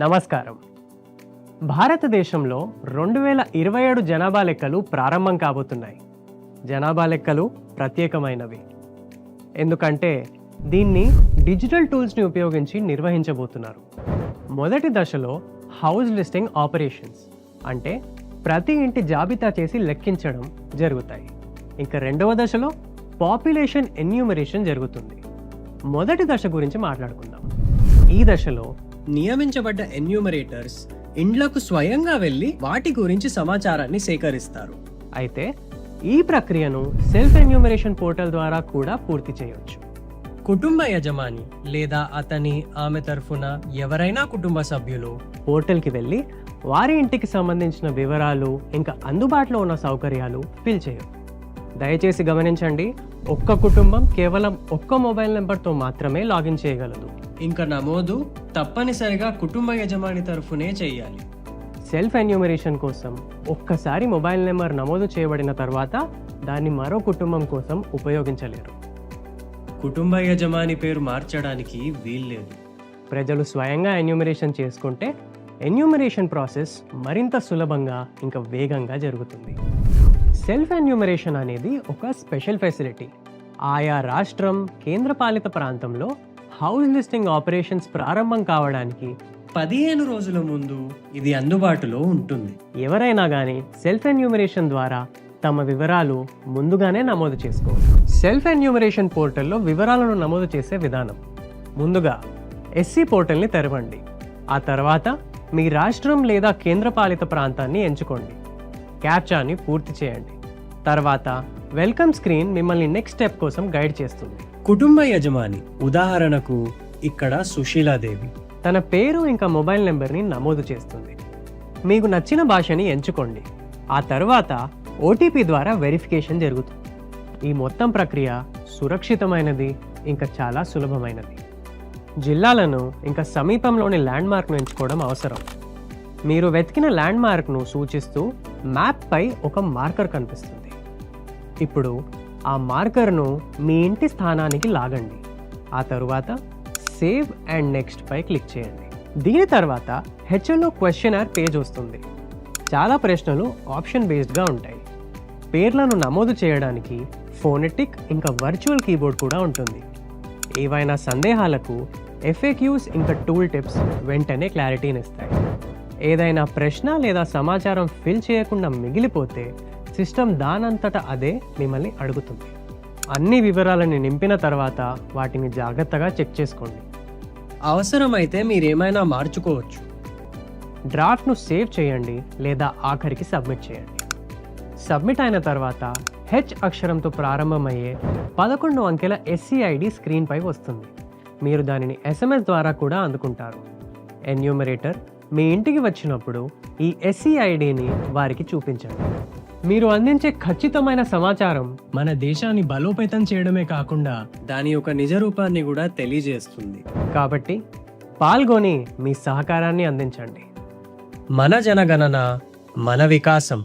నమస్కారం. భారతదేశంలో 2027 జనాభా లెక్కలు ప్రారంభం కాబోతున్నాయి. జనాభా లెక్కలు ప్రత్యేకమైనవి. ఎందుకంటే దీన్ని డిజిటల్ టూల్స్ని ఉపయోగించి నిర్వహించబోతున్నారు. మొదటి దశలో హౌస్ లిస్టింగ్ ఆపరేషన్స్ అంటే ప్రతి ఇంటి జాబితా చేసి లెక్కించడం జరుగుతాయి. ఇంకా రెండవ దశలో పాపులేషన్ ఎన్యూమరేషన్ జరుగుతుంది. మొదటి దశ గురించి మాట్లాడుకుందాం. ఈ దశలో నియమించబడ్డ ఎన్యూమరేటర్స్ ఇండ్లకు స్వయంగా వెళ్ళి వాటి గురించి సమాచారాన్ని సేకరిస్తారు. అయితే ఈ ప్రక్రియను సెల్ఫ్ ఎన్యూమరేషన్ పోర్టల్ ద్వారా కూడా పూర్తి చేయవచ్చు. కుటుంబ యజమాని లేదా ఆమె తరఫున ఎవరైనా కుటుంబ సభ్యులు పోర్టల్కి వెళ్ళి వారి ఇంటికి సంబంధించిన వివరాలు ఇంకా అందుబాటులో ఉన్న సౌకర్యాలు ఫిల్ చేయరు. దయచేసి గమనించండి, ఒక్క కుటుంబం కేవలం ఒక్క మొబైల్ నెంబర్తో మాత్రమే లాగిన్ చేయగలదు. ఇంకా నమోదు తప్పనిసరిగా కుటుంబ యజమాని తరఫునే చేయాలి. సెల్ఫ్ ఎన్యూమరేషన్ కోసం ఒక్కసారి మొబైల్ నెంబర్ నమోదు చేయబడిన తర్వాత దాన్ని మరో కుటుంబం కోసం ఉపయోగించలేరు. కుటుంబ యజమాని పేరు మార్చడానికి వీల్లేదు. ప్రజలు స్వయంగా ఎన్యూమరేషన్ చేసుకుంటే ఎన్యూమరేషన్ ప్రాసెస్ మరింత సులభంగా ఇంకా వేగంగా జరుగుతుంది. సెల్ఫ్ ఎన్యూమరేషన్ అనేది ఒక స్పెషల్ ఫెసిలిటీ. ఆయా రాష్ట్రం, కేంద్రపాలిత ప్రాంతంలో హౌస్ లిస్టింగ్ ఆపరేషన్స్ ప్రారంభం కావడానికి 15 రోజుల ముందు ఇది అందుబాటులో ఉంటుంది. ఎవరైనా కానీ సెల్ఫ్ ఎన్యూమరేషన్ ద్వారా తమ వివరాలు ముందుగానే నమోదు చేసుకోవచ్చు. సెల్ఫ్ ఎన్యూమరేషన్ పోర్టల్లో వివరాలను నమోదు చేసే విధానం: ముందుగా ఎస్సీ పోర్టల్ని తెరవండి. ఆ తర్వాత మీ రాష్ట్రం లేదా కేంద్రపాలిత ప్రాంతాన్ని ఎంచుకోండి. క్యాప్చాని పూర్తి చేయండి. తర్వాత వెల్కమ్ స్క్రీన్ మిమ్మల్ని నెక్స్ట్ స్టెప్ కోసం గైడ్ చేస్తుంది. కుటుంబ యజమాని, ఉదాహరణకు ఇక్కడ సుశీలాదేవి, తన పేరు ఇంకా మొబైల్ నెంబర్ని నమోదు చేస్తుంది. మీకు నచ్చిన భాషని ఎంచుకోండి. ఆ తర్వాత ఓటీపీ ద్వారా వెరిఫికేషన్ జరుగుతుంది. ఈ మొత్తం ప్రక్రియ సురక్షితమైనది ఇంకా చాలా సులభమైనది. జిల్లాలను ఇంకా సమీపంలోని ల్యాండ్ మార్క్ను ఎంచుకోవడం అవసరం. మీరు వెతికిన ల్యాండ్ మార్క్ను సూచిస్తూ మ్యాప్పై ఒక మార్కర్ కనిపిస్తుంది. ఇప్పుడు ఆ మార్కర్ను మీ ఇంటి స్థానానికి లాగండి. ఆ తరువాత సేవ్ అండ్ నెక్స్ట్ పై క్లిక్ చేయండి. దీని తర్వాత హెచ్ఎల్ఓ క్వశ్చనర్ పేజ్ వస్తుంది. చాలా ప్రశ్నలు ఆప్షన్ బేస్డ్గా ఉంటాయి. పేర్లను నమోదు చేయడానికి ఫోనెటిక్ ఇంకా వర్చువల్ కీబోర్డ్ కూడా ఉంటుంది. ఏవైనా సందేహాలకు ఎఫ్ఏక్యూస్ ఇంకా టూల్ టిప్స్ వెంటనే క్లారిటీని ఇస్తాయి. ఏదైనా ప్రశ్న లేదా సమాచారం ఫిల్ చేయకుండా మిగిలిపోతే సిస్టమ్ దానంతట అదే మిమ్మల్ని అడుగుతుంది. అన్ని వివరాలను నింపిన తర్వాత వాటిని జాగ్రత్తగా చెక్ చేసుకోండి. అవసరమైతే మీరేమైనా మార్చుకోవచ్చు. డ్రాఫ్ట్ను సేవ్ చేయండి లేదా ఆఖరికి సబ్మిట్ చేయండి. సబ్మిట్ అయిన తర్వాత హెచ్ అక్షరంతో ప్రారంభమయ్యే 11 అంకెల ఎస్సీఐడి స్క్రీన్పై వస్తుంది. మీరు దానిని ఎస్ఎంఎస్ ద్వారా కూడా అందుకుంటారు. ఎన్యూమరేటర్ మీ ఇంటికి వచ్చినప్పుడు ఈ ఎస్సీఐడిని వారికి చూపించండి. మీరు అందించే ఖచ్చితమైన సమాచారం మన దేశాన్ని బలోపేతం చేయడమే కాకుండా దాని యొక్క నిజ రూపాన్ని కూడా తెలియజేస్తుంది. కాబట్టి పాల్గొని మీ సహకారాన్ని అందించండి. మన జనగణన, మన వికాసం.